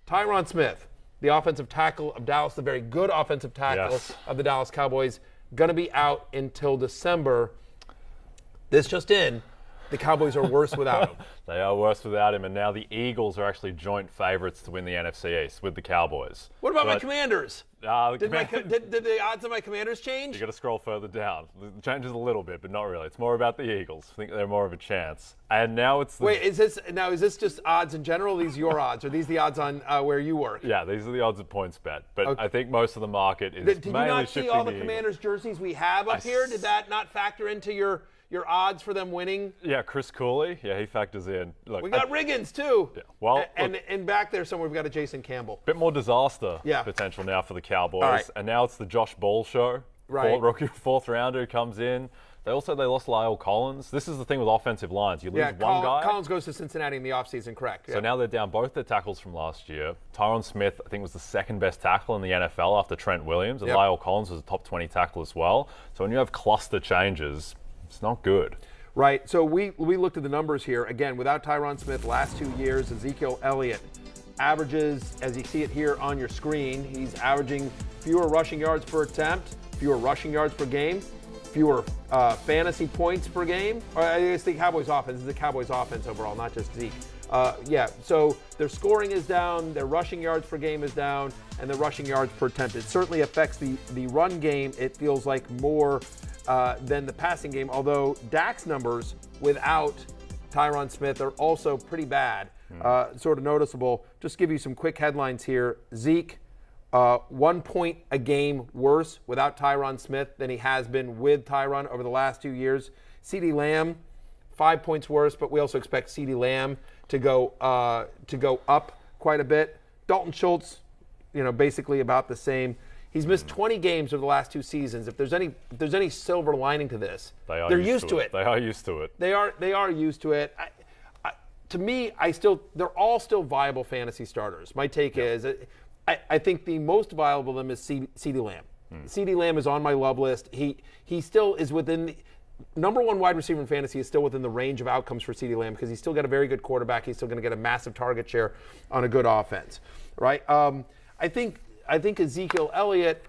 Tyron Smith, the offensive tackle of Dallas, the very good offensive tackle of the Dallas Cowboys, going to be out until December. This just in, the Cowboys are worse without him. They are worse without him, and now the Eagles are actually joint favorites to win the NFC East with the Cowboys. What about my Commanders? Did the odds of my Commanders change? You got to scroll further down. It changes a little bit, but not really. It's more about the Eagles. I think they're more of a chance. And now it's the... Wait, is this just odds in general? Are these your odds? Are these the odds on where you work? Yeah, these are the odds at PointsBet. But okay. I think most of the market is Did you mainly not see all the Eagles. Commanders jerseys we have up here? Did that not factor into your odds for them winning? Yeah, Cris Cooley. Yeah, he factors in. Look, we got Riggins too. Yeah. Well, and back there somewhere we've got a Jason Campbell. Bit more disaster potential now for the Cowboys. Right. And now it's the Josh Ball show. Right. Fourth rounder who comes in. They lost Lyle Collins. This is the thing with offensive lines. You lose one guy. Collins goes to Cincinnati in the offseason, correct. So now they're down both their tackles from last year. Tyron Smith, I think, was the second best tackle in the NFL after Trent Williams. And Lyle Collins was a top 20 tackle as well. So when you have cluster changes, it's not good. Right. So we looked at the numbers here. Again, without Tyron Smith, last 2 years, Ezekiel Elliott averages, as you see it here on your screen, he's averaging fewer rushing yards per attempt, fewer rushing yards per game, fewer fantasy points per game. Or I guess the Cowboys offense is the Cowboys offense overall, not just Zeke. So their scoring is down, their rushing yards per game is down, and the rushing yards per attempt. It certainly affects the run game, it feels like, more than the passing game, although Dak's numbers without Tyron Smith are also pretty bad, sort of noticeable. Just give you some quick headlines here. Zeke, 1 point a game worse without Tyron Smith than he has been with Tyron over the last 2 years. CeeDee Lamb, 5 points worse, but we also expect CeeDee Lamb to go up quite a bit. Dalton Schultz, basically about the same. He's missed 20 games over the last 2 seasons. If there's any silver lining to this, they're used to it. They are used to it. They are used to it. To me, they're all still viable fantasy starters. My take is, I think the most viable of them is CeeDee Lamb. CeeDee Lamb is on my love list. He still is within the number one wide receiver in fantasy is still within the range of outcomes for CeeDee Lamb because he's still got a very good quarterback. He's still going to get a massive target share on a good offense, right? I think Ezekiel Elliott,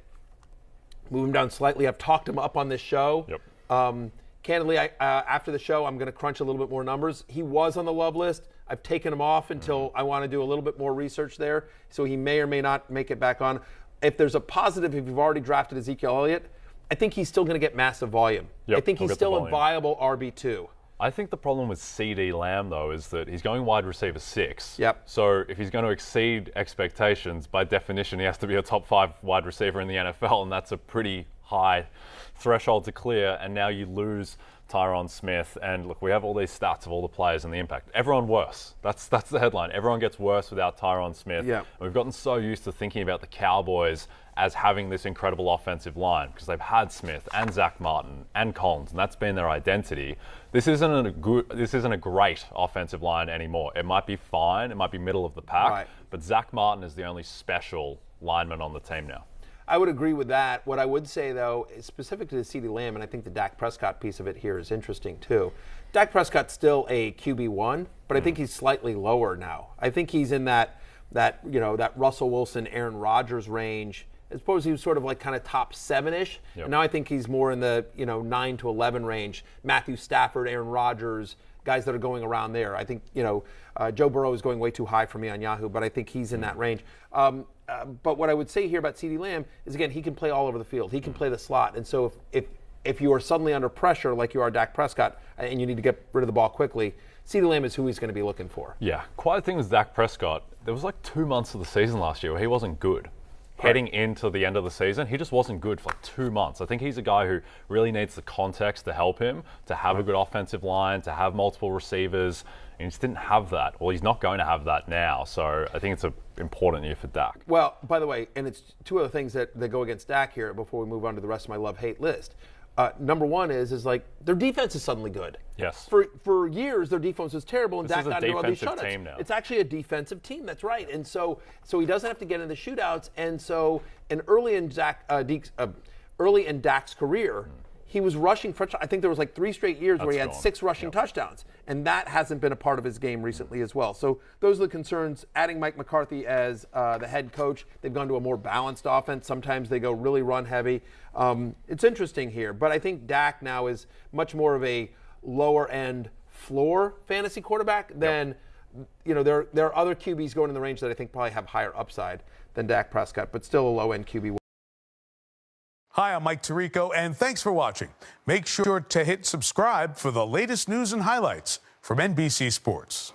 move him down slightly. I've talked him up on this show. Yep. Candidly, after the show, I'm going to crunch a little bit more numbers. He was on the love list. I've taken him off until I want to do a little bit more research there. So he may or may not make it back on. If there's a positive, if you've already drafted Ezekiel Elliott, I think he's still going to get massive volume. Yep, I think he's still a viable RB2. I think the problem with CeeDee Lamb, though, is that he's going wide receiver 6. Yep. So if he's going to exceed expectations, by definition, he has to be a top 5 wide receiver in the NFL, and that's a pretty high threshold to clear. And now you lose Tyron Smith. And look, we have all these stats of all the players and the impact. Everyone worse. That's the headline. Everyone gets worse without Tyron Smith. Yeah. And we've gotten so used to thinking about the Cowboys as having this incredible offensive line because they've had Smith and Zach Martin and Collins, and that's been their identity. This isn't a great offensive line anymore. It might be fine, it might be middle of the pack, but Zach Martin is the only special lineman on the team now. I would agree with that. What I would say, though, is specific to the CeeDee Lamb, and I think the Dak Prescott piece of it here is interesting, too. Dak Prescott's still a QB1, but I think he's slightly lower now. I think he's in that Russell Wilson, Aaron Rodgers range. I suppose he was sort of like kind of top 7-ish. Yep. And now I think he's more in the 9 to 11 range. Matthew Stafford, Aaron Rodgers, guys that are going around there. I think Joe Burrow is going way too high for me on Yahoo, but I think he's in that range. But what I would say here about CeeDee Lamb is, again, he can play all over the field. He can play the slot. And so if you are suddenly under pressure like you are Dak Prescott and you need to get rid of the ball quickly, CeeDee Lamb is who he's going to be looking for. Yeah, quite a thing with Dak Prescott. There was like 2 months of the season last year where he wasn't good. Heading into the end of the season, he just wasn't good for like 2 months. I think he's a guy who really needs the context to help him, to have a good offensive line, to have multiple receivers. And he just didn't have that. Well, he's not going to have that now. So I think it's an important year for Dak. Well, by the way, and it's 2 other things that go against Dak here before we move on to the rest of my love-hate list. Number one is like their defense is suddenly good. Yes. For years, their defense was terrible, and Dak got into all these shutouts. Team now. It's actually a defensive team. That's right. And so he doesn't have to get into shootouts. And early in Dak's career, he was rushing for, I think there was like 3 straight years where he had gone. 6 rushing touchdowns, and that hasn't been a part of his game recently as well. So those are the concerns. Adding Mike McCarthy as the head coach, they've gone to a more balanced offense. Sometimes they go really run heavy. It's interesting here, but I think Dak now is much more of a lower end floor fantasy quarterback than, there are other QBs going in the range that I think probably have higher upside than Dak Prescott, but still a low end QB. Hi, I'm Mike Tirico, and thanks for watching. Make sure to hit subscribe for the latest news and highlights from NBC Sports.